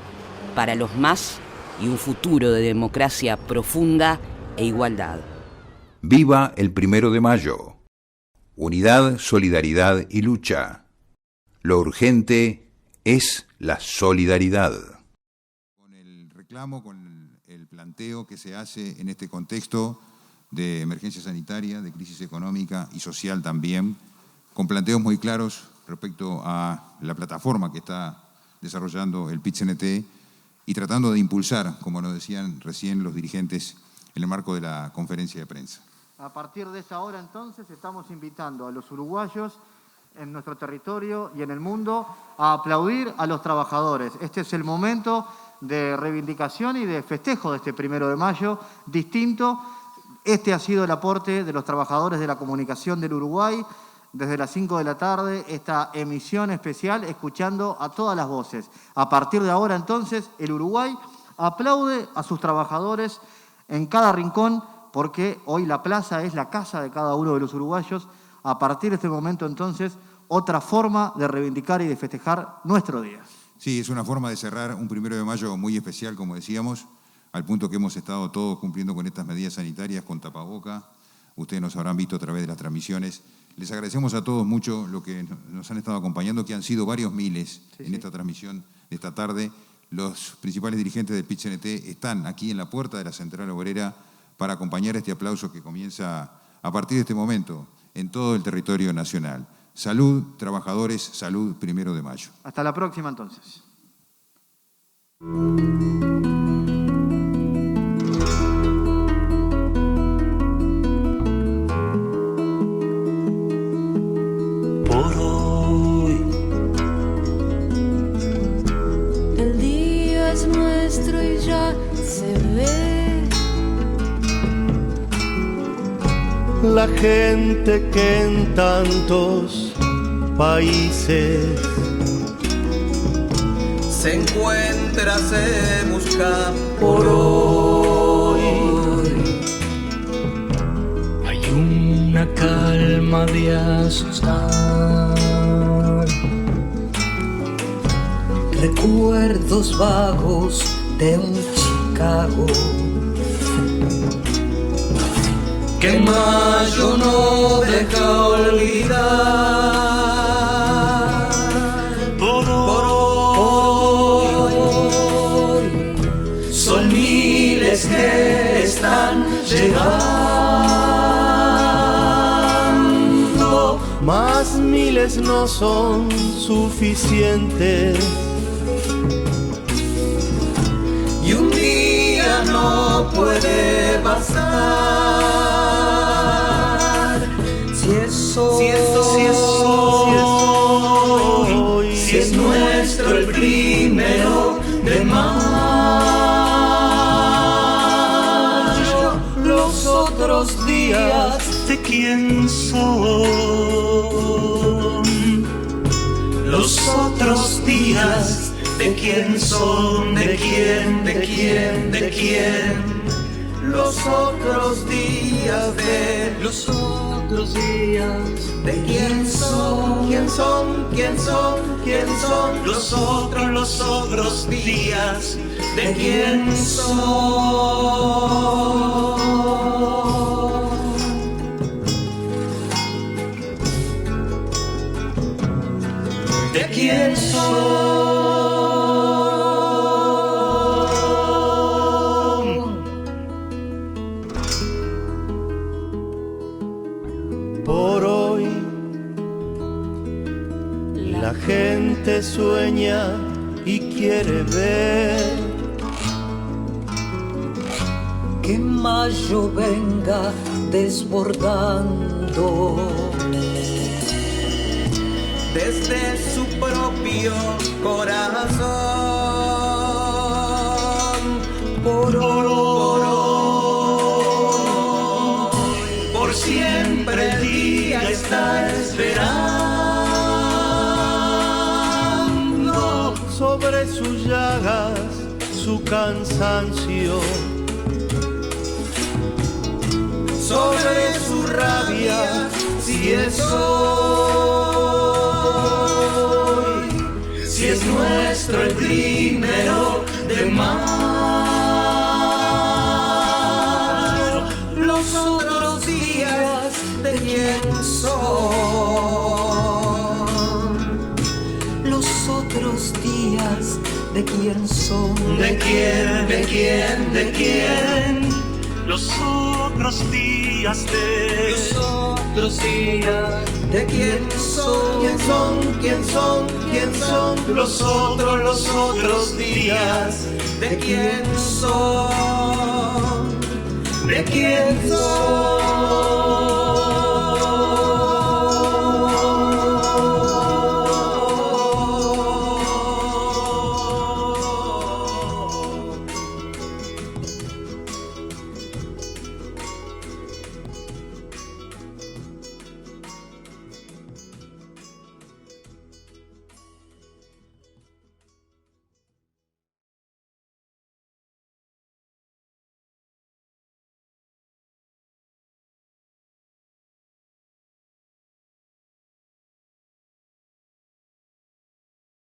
para los más y un futuro de democracia profunda e igualdad. Viva el 1 de mayo. Unidad, solidaridad y lucha. Lo urgente es la solidaridad. Con el reclamo, con el planteo que se hace en este contexto de emergencia sanitaria, de crisis económica y social también, con planteos muy claros respecto a la plataforma que está desarrollando el PIT-CNT y tratando de impulsar, como nos decían recién los dirigentes en el marco de la conferencia de prensa. A partir de esta hora, entonces, estamos invitando a los uruguayos en nuestro territorio y en el mundo a aplaudir a los trabajadores. Este es el momento de reivindicación y de festejo de este 1 de mayo, distinto. Este ha sido el aporte de los trabajadores de la comunicación del Uruguay desde las 5 de la tarde, esta emisión especial, escuchando a todas las voces. A partir de ahora, entonces, el Uruguay aplaude a sus trabajadores en cada rincón, porque hoy la plaza es la casa de cada uno de los uruguayos. A partir de este momento, entonces, otra forma de reivindicar y de festejar nuestro día. Sí, es una forma de cerrar un 1 de mayo muy especial, como decíamos, al punto que hemos estado todos cumpliendo con estas medidas sanitarias, con tapaboca. Ustedes nos habrán visto a través de las transmisiones. Les agradecemos a todos mucho lo que nos han estado acompañando, que han sido varios miles en esta transmisión de esta tarde. Los principales dirigentes del PIT-CNT están aquí en la puerta de la Central Obrera para acompañar este aplauso que comienza a partir de este momento en todo el territorio nacional. Salud, trabajadores, salud, 1 de mayo. Hasta la próxima, entonces. Por hoy el día es nuestro y ya se ve. La gente que en tantos países se encuentra, se busca por hoy. Hay una calma de asustar, recuerdos vagos de un Chicago que mayo no deja olvidar. Por hoy son miles que están llegando, más miles no son suficientes. Y un día no puede bastar. Si es nuestro el 1 de mayo, los otros días de quién son, los otros días de quién son, de quién, de quién, de quién. Los otros días de los otros días de quién son, quién son, quién son, quién son. Los otros días de quién son. De quién son. La gente sueña y quiere ver que mayo venga desbordando desde su propio corazón. Por hoy, por siempre el día está esperando. Sobre sus llagas, su cansancio sobre su rabia, si es hoy, si es nuestro el primero de mayo. Los otros días de quién son, los otros días de quién son, de quién, de quién, de quién. Los otros días de los otros días de quién son, quién son, quién son, quién son. Los otros días de quién son, de quién son.